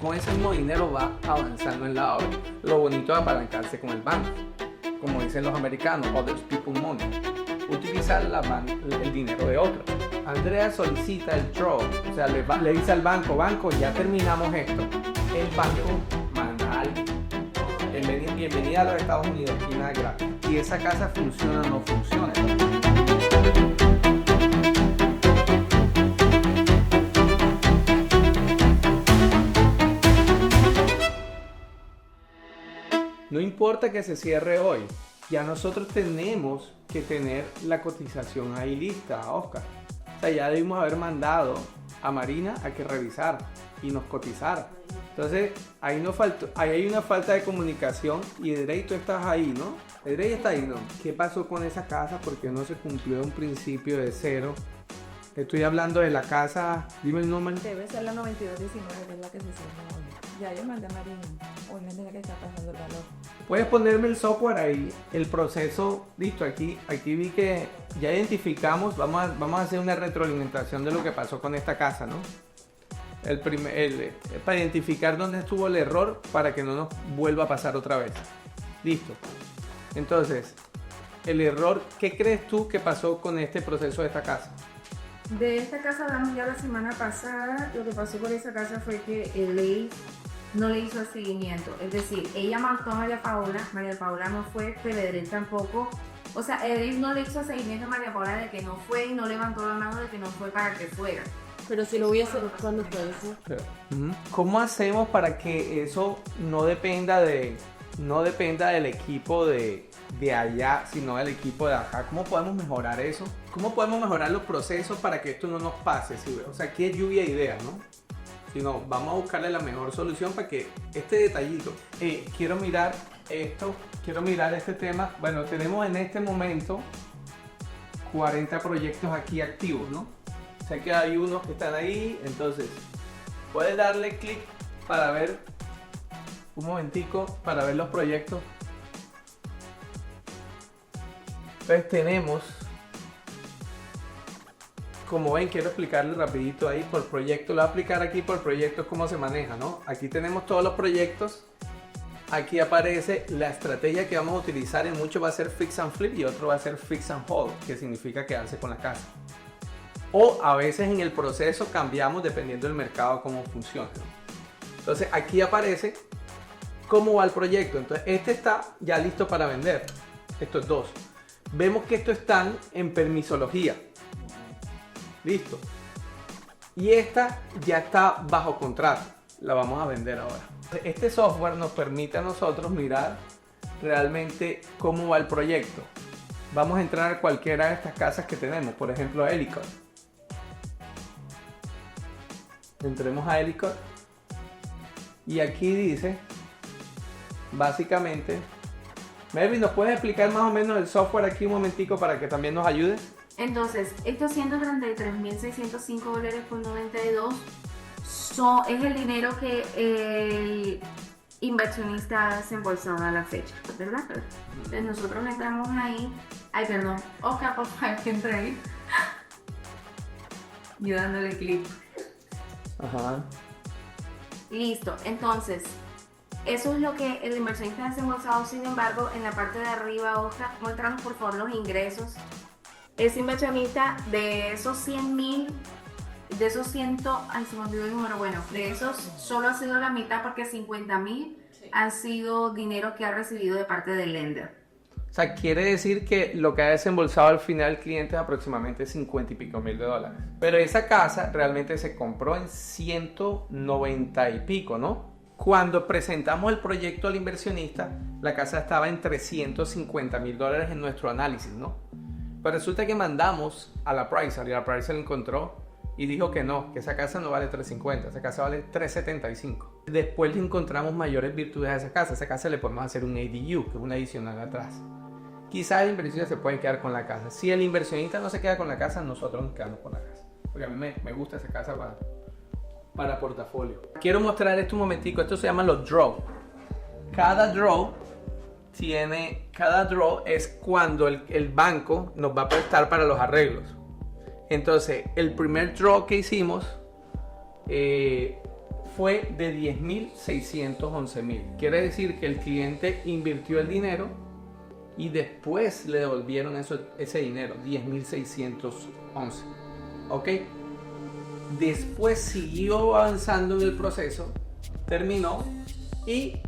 Con ese mismo dinero va avanzando en la obra. Lo bonito es apalancarse con el banco. Como dicen los americanos, other people's money. Utilizar el dinero de otros. Andrea solicita el draw, o sea, le dice al banco, ya terminamos esto. El banco manda a alguien. Bienvenida a los Estados Unidos, aquí nada gratis. Y esa casa funciona o no funciona. No importa que se cierre hoy, ya nosotros tenemos que tener la cotización ahí lista, Oscar. O sea, ya debimos haber mandado a Marina a que revisara y nos cotizara. Entonces, ahí hay una falta de comunicación y Edrey, tú estás ahí, ¿no? Edrey está ahí, ¿no? ¿Qué pasó con esa casa? ¿Por qué no se cumplió un principio de cero? Estoy hablando de la casa, dime el número. Debe ser la 9219, que es la que se cierra hoy. Ya yo mandé a Marina, obviamente la que está pasando el valor. Puedes ponerme el software ahí, el proceso, listo, aquí vi que ya identificamos, vamos a hacer una retroalimentación de lo que pasó con esta casa, ¿no? Para identificar dónde estuvo el error para que no nos vuelva a pasar otra vez. Listo. Entonces, el error, ¿qué crees tú que pasó con este proceso de esta casa? De esta casa hablamos ya la semana pasada. Lo que pasó con esa casa fue que el ley no le hizo el seguimiento. Es decir, ella marcó a María Paula no fue, pero Edrey tampoco. O sea, Edrey no le hizo seguimiento a María Paula de que no fue y no levantó la mano de que no fue para que fuera. Pero si lo voy a hacer, ¿cuándo puede ser? ¿Cómo hacemos para que eso no dependa del equipo de allá, sino del equipo de acá? ¿Cómo podemos mejorar eso? ¿Cómo podemos mejorar los procesos para que esto no nos pase? ¿Sí? O sea, aquí es lluvia de ideas, ¿no? Sino vamos a buscarle la mejor solución para que este detallito, quiero mirar esto, quiero mirar este tema. Bueno, tenemos en este momento 40 proyectos aquí activos, ¿no? O sea que hay unos que están ahí, entonces puedes darle clic para ver, un momentico, para ver los proyectos. Entonces tenemos, como ven, quiero explicarle rapidito ahí por proyecto. Lo voy a aplicar aquí por proyectos cómo se maneja, ¿no? Aquí tenemos todos los proyectos. Aquí aparece la estrategia que vamos a utilizar. En mucho va a ser fix and flip y otro va a ser fix and hold, que significa quedarse con la casa. O a veces en el proceso cambiamos dependiendo del mercado cómo funciona, ¿no? Entonces aquí aparece cómo va el proyecto. Entonces este está ya listo para vender. Estos dos. Vemos que estos están en permisología. Listo. Y esta ya está bajo contrato. La vamos a vender ahora. Este software nos permite a nosotros mirar realmente cómo va el proyecto. Vamos a entrar a cualquiera de estas casas que tenemos. Por ejemplo, a Ellicott. Entremos a Ellicott. Y aquí dice, básicamente, Melvin, ¿nos puedes explicar más o menos el software aquí un momentico para que también nos ayude? Entonces, estos $133,605.92 es el dinero que el inversionista ha desembolsado a la fecha, ¿verdad? Entonces nosotros entramos ahí. Ay, perdón, Oscar, por favor, que entre ahí. Yo dándole clic. Ajá. Listo, entonces, eso es lo que el inversionista ha desembolsado. Sin embargo, en la parte de arriba, Oscar, muéstranos por favor los ingresos. Ese inversionista de esos 100,000, de esos 100, ay, se me olvidó el número, bueno, de esos solo ha sido la mitad porque 50,000 han sido dinero que ha recibido de parte del lender. O sea, quiere decir que lo que ha desembolsado al final el cliente es aproximadamente 50 y pico mil de dólares. Pero esa casa realmente se compró en 190 y pico, ¿no? Cuando presentamos el proyecto al inversionista, la casa estaba en 350 mil dólares en nuestro análisis, ¿no? Pero resulta que mandamos a la Pricer y la Pricer la encontró y dijo que no, que esa casa no vale 350, esa casa vale 375. Después le encontramos mayores virtudes a esa casa le podemos hacer un ADU, que es un adicional atrás. Quizás el inversionista se puede quedar con la casa. Si el inversionista no se queda con la casa, nosotros nos quedamos con la casa. Porque a mí me gusta esa casa para portafolio. Quiero mostrar esto un momentico. Esto se llama los draw. Cada draw es cuando el banco nos va a prestar para los arreglos. Entonces, el primer draw que hicimos fue de 10.611.000. Quiere decir que el cliente invirtió el dinero y después le devolvieron ese dinero, 10.611. ¿Ok? Después siguió avanzando en el proceso, terminó y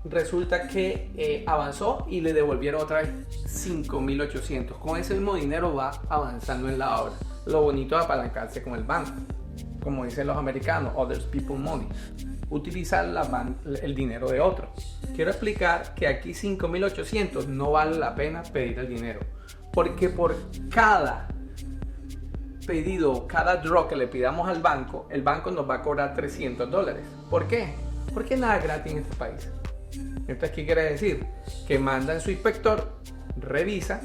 resulta que avanzó y le devolvieron otra vez 5.800. Con ese mismo dinero va avanzando en la obra. Lo bonito es apalancarse con el banco. Como dicen los americanos, others people money. Utilizar el dinero de otro. Quiero explicar que aquí 5.800 no vale la pena pedir el dinero. Porque por cada pedido, cada draw que le pidamos al banco, el banco nos va a cobrar $300. ¿Por qué? Porque nada es gratis en este país. Entonces, ¿qué quiere decir? Que mandan su inspector, revisa,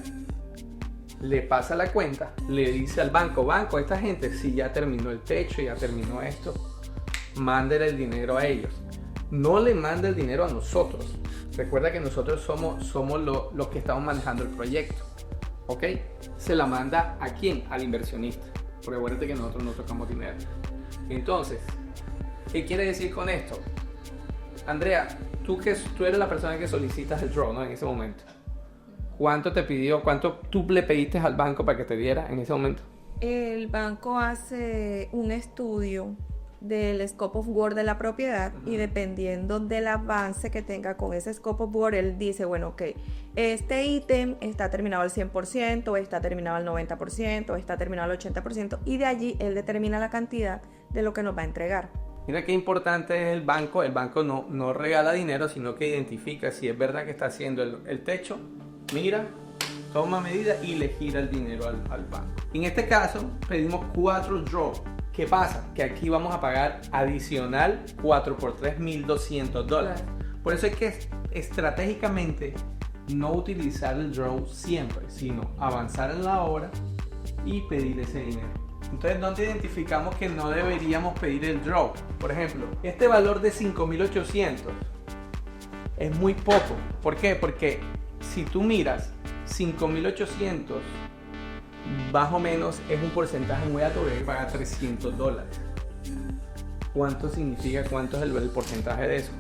le pasa la cuenta, le dice al banco, esta gente sí ya terminó el techo, ya terminó esto, mándele el dinero a ellos. No le manda el dinero a nosotros. Recuerda que nosotros somos los que estamos manejando el proyecto. ¿Ok? Se la manda ¿a quién? Al inversionista. Porque acuérdate que nosotros no tocamos dinero. Entonces, ¿qué quiere decir con esto? Andrea, tú eres la persona que solicitas el draw, ¿no? En ese momento. ¿Cuánto te pidió? ¿Cuánto tú le pediste al banco para que te diera en ese momento? El banco hace un estudio del scope of work de la propiedad y dependiendo del avance que tenga con ese scope of work, él dice, bueno, ok, este ítem está terminado al 100%, está terminado al 90%, está terminado al 80% y de allí él determina la cantidad de lo que nos va a entregar. Mira qué importante es el banco. El banco no regala dinero, sino que identifica si es verdad que está haciendo el techo, mira, toma medidas y le gira el dinero al banco. En este caso pedimos 4 draws. ¿Qué pasa? Que aquí vamos a pagar adicional 4 por 3, $1.200. Por eso es que estratégicamente no utilizar el draw siempre, sino avanzar en la obra y pedir ese dinero. Entonces, ¿dónde identificamos que no deberíamos pedir el draw? Por ejemplo, este valor de 5.800 es muy poco. ¿Por qué? Porque si tú miras 5.800 más o menos es un porcentaje muy alto, porque hay que pagar $300. ¿Cuánto significa? ¿Cuánto es el porcentaje de eso?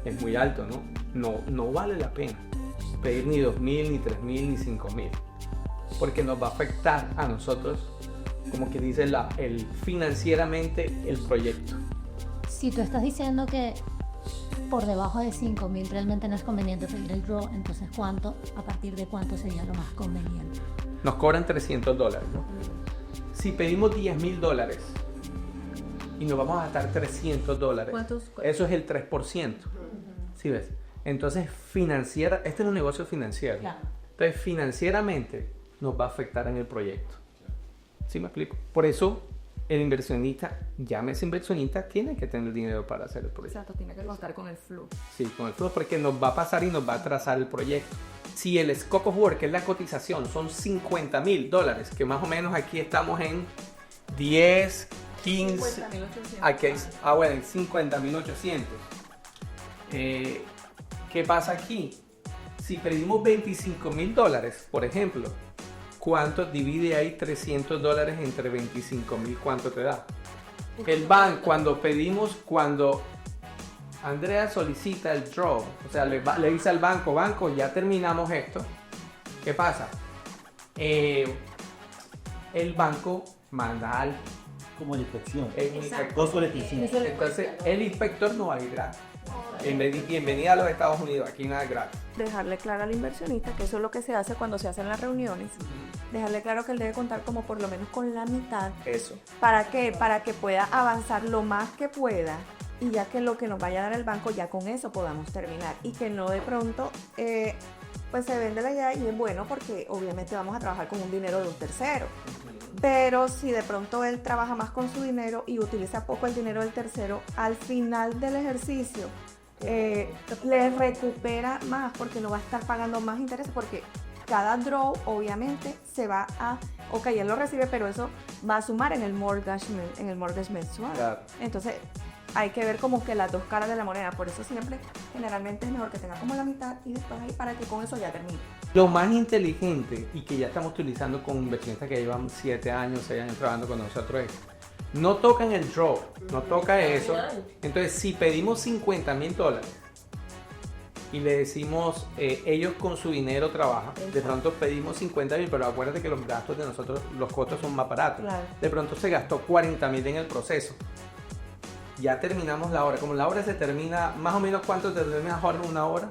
Es muy alto, ¿no? No vale la pena pedir ni 2.000, ni 3.000, ni 5.000, porque nos va a afectar a nosotros, como que dice financieramente el proyecto. Si tú estás diciendo que por debajo de 5.000 realmente no es conveniente pedir el draw, entonces a partir de cuánto sería lo más conveniente? Nos cobran $300, ¿no? Si pedimos $10.000 y nos vamos a gastar $300, eso es el 3%. ¿Sí ves? Entonces, este es un negocio financiero. Claro. Entonces, financieramente nos va a afectar en el proyecto. ¿Sí me explico? Por eso, el inversionista, llámese inversionista, tiene que tener dinero para hacer el proyecto. Exacto, tiene que contar con el flujo. Sí, con el flujo, porque nos va a pasar y nos va a trazar el proyecto. Si el scope of work, que es la cotización, son $50.000, que más o menos aquí estamos en 10, 15... 50.800. Bueno, en 50.800. ¿Qué pasa aquí? Si pedimos $25.000, por ejemplo, ¿cuánto divide ahí $300 entre 25.000? ¿Cuánto te da? El banco, cuando Andrea solicita el draw, o sea, le dice al banco, ya terminamos esto. ¿Qué pasa? El banco manda al... Como la inspección. Exacto. Costo electricidad. Entonces, el inspector no va a ir gratis. Bienvenida a los Estados Unidos, aquí nada es gratis. Dejarle claro al inversionista que eso es lo que se hace cuando se hacen las reuniones. Dejarle claro que él debe contar como por lo menos con la mitad. Eso. ¿Para qué? Para que pueda avanzar lo más que pueda y ya que lo que nos vaya a dar el banco, ya con eso podamos terminar. Y que no de pronto pues se vende la idea y es bueno porque obviamente vamos a trabajar con un dinero de un tercero. Pero si de pronto él trabaja más con su dinero y utiliza poco el dinero del tercero, al final del ejercicio le recupera más porque no va a estar pagando más intereses porque cada draw obviamente se va a, ok, él lo recibe, pero eso va a sumar en el mortgage mensual. Claro. Entonces hay que ver como que las dos caras de la moneda, por eso siempre generalmente es mejor que tenga como la mitad y después ahí para que con eso ya termine. Lo más inteligente y que ya estamos utilizando con inversionistas que llevan 7 años, 6 años trabajando con nosotros es no tocan el draw, no toca eso. Entonces, si pedimos $50,000 y le decimos, ellos con su dinero trabajan, de pronto pedimos 50,000, pero acuérdate que los gastos de nosotros, los costos son más baratos. Claro. De pronto se gastó 40,000 en el proceso. Ya terminamos la hora. Como la hora se termina, más o menos, ¿cuánto te termina Jorge, una hora?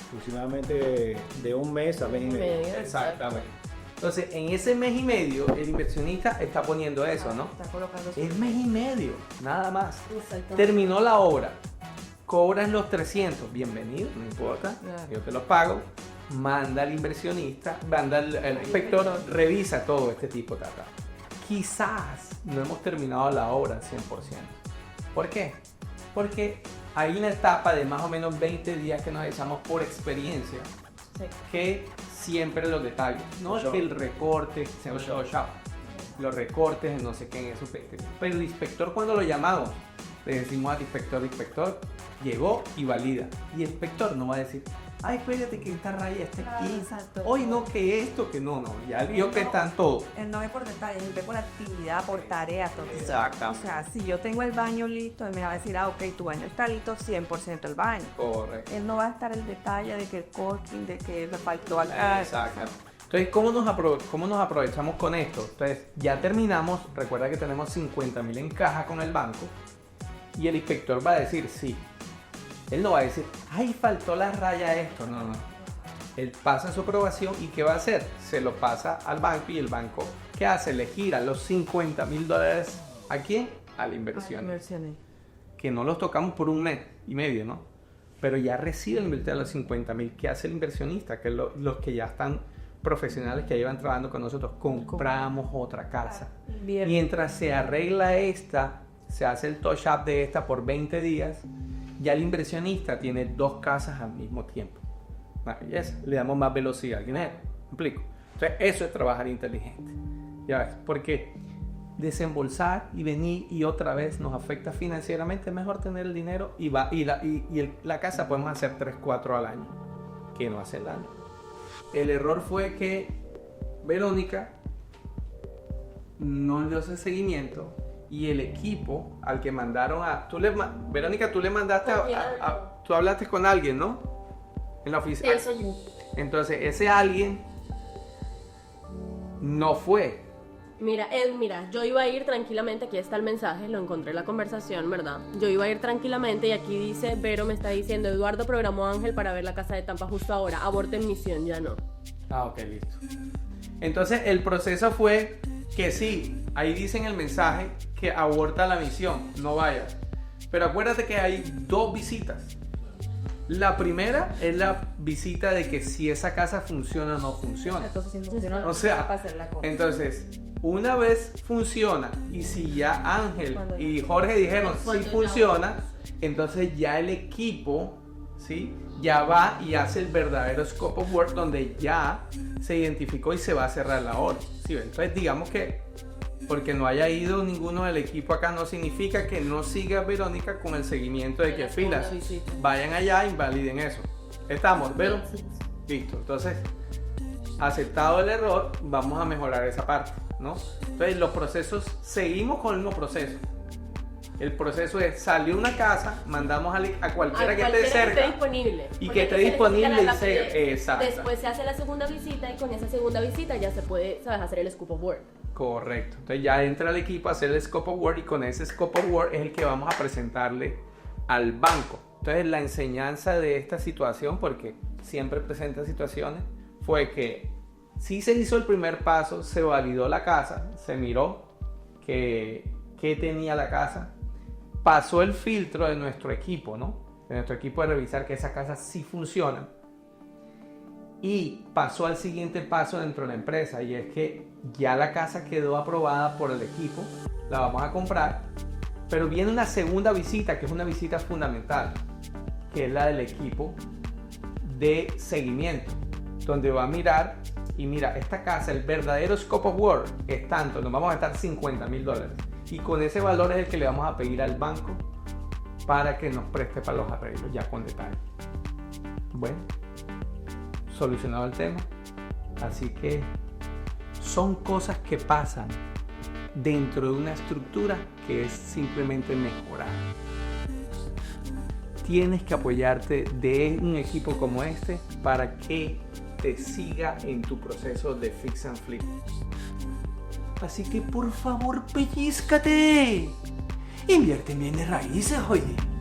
Aproximadamente de un mes a mes y medio. Exactamente. Entonces, en ese mes y medio, el inversionista está poniendo eso, ¿no? Está colocando su- Es mes y medio, nada más. Exactamente. Terminó la obra, cobras los 300, bienvenido, no importa, Claro. yo te los pago. Manda al inversionista, manda al inspector, revisa todo este tipo de data. Quizás no hemos terminado la obra al 100%. ¿Por qué? Porque hay una etapa de más o menos 20 días que nos echamos por experiencia, Sí. que siempre los detalles, no es que el recorte, los recortes, no sé qué en eso, pero el inspector, cuando lo llamamos, le decimos al inspector, llegó y valida, y el inspector no va a decir, ay, espérate que esta raya está Claro, aquí, exacto. hoy no, que esto, que no, ya vio que están todos. Él no ve por detalles, él ve por actividad, por tarea, todo. Exacto. O sea, si yo tengo el baño listo, él me va a decir, ok, tu baño está listo, 100% el baño. Correcto. Él no va a estar el detalle de que el corking, de que le faltó acá. Exacto. Entonces, ¿cómo nos aprovechamos con esto? Entonces, ya terminamos, recuerda que tenemos 50,000 en caja con el banco y el inspector va a decir sí. Él no va a decir, ay, faltó la raya esto, no. Él pasa su aprobación y ¿qué va a hacer? Se lo pasa al banco y el banco, ¿qué hace? Le gira los $50,000 ¿a quién? A la inversión. Que no los tocamos por un mes y medio, ¿no? Pero ya recibe el inversión de los 50,000. ¿Qué hace el inversionista? Que los que ya están profesionales que llevan trabajando con nosotros, compramos otra casa. Bien. Mientras se arregla esta, se hace el touch-up de esta por 20 días, ya el inversionista tiene 2 casas al mismo tiempo. Una belleza. Le damos más velocidad al dinero. ¿Me explico? Entonces, eso es trabajar inteligente. Ya ves, porque desembolsar y venir y otra vez nos afecta financieramente. Es mejor tener el dinero y la casa podemos hacer 3, 4 al año, que no hace el año. El error fue que Verónica no le dio ese seguimiento y el equipo al que mandaron a... Verónica, tú le mandaste tú hablaste con alguien, ¿no? En la oficina. Eso yo. Entonces, ese alguien no fue. Mira, yo iba a ir tranquilamente, aquí está el mensaje, lo encontré en la conversación, ¿verdad? Yo iba a ir tranquilamente y aquí dice, Vero me está diciendo, Eduardo programó a Ángel para ver la casa de Tampa justo ahora, aborten misión, ya no. Ah, ok, listo. Entonces, el proceso fue que sí, ahí dice en el mensaje que aborta la misión, no vayas. Pero acuérdate que hay 2 visitas. La primera es la visita de que si esa casa funciona o no funciona. Entonces, si no funciona, O sea, va a pasar la cosa. entonces, una vez funciona y si ya Ángel y Jorge dijeron si funciona, entonces ya el equipo, ¿sí? Ya va y hace el verdadero scope of work donde ya se identificó y se va a cerrar la obra. ¿Sí? Entonces, digamos que porque no haya ido ninguno del equipo acá no significa que no siga Verónica con el seguimiento de que filas. Vayan allá, invaliden eso. ¿Estamos, Vero? Listo. Entonces, aceptado el error, vamos a mejorar esa parte, ¿no? Entonces, los procesos, seguimos con el mismo proceso. El proceso es, salió una casa, mandamos a cualquiera que esté cerca. Esté disponible. Y Porque que esté se necesita disponible la y se... rapidez. Exacto. Después se hace la segunda visita y con esa segunda visita ya se puede, ¿sabes? Hacer el scope of work. Correcto. Entonces ya entra el equipo a hacer el scope of work y con ese scope of work es el que vamos a presentarle al banco. Entonces la enseñanza de esta situación, porque siempre presenta situaciones, fue que sí se hizo el primer paso, se validó la casa, se miró que tenía la casa, pasó el filtro de nuestro equipo, ¿no? De nuestro equipo de revisar que esa casa sí funciona. Y pasó al siguiente paso dentro de la empresa y es que ya la casa quedó aprobada por el equipo, la vamos a comprar, pero viene una segunda visita que es una visita fundamental, que es la del equipo de seguimiento, donde va a mirar y mira, esta casa, el verdadero scope of work es tanto, nos vamos a gastar $50,000 y con ese valor es el que le vamos a pedir al banco para que nos preste para los arreglos ya con detalle. Bueno, solucionado el tema. Así que son cosas que pasan dentro de una estructura que es simplemente mejorar. Tienes que apoyarte de un equipo como este para que te siga en tu proceso de fix and flip. Así que por favor, pellízcate. Invierte en bienes raíces, oye.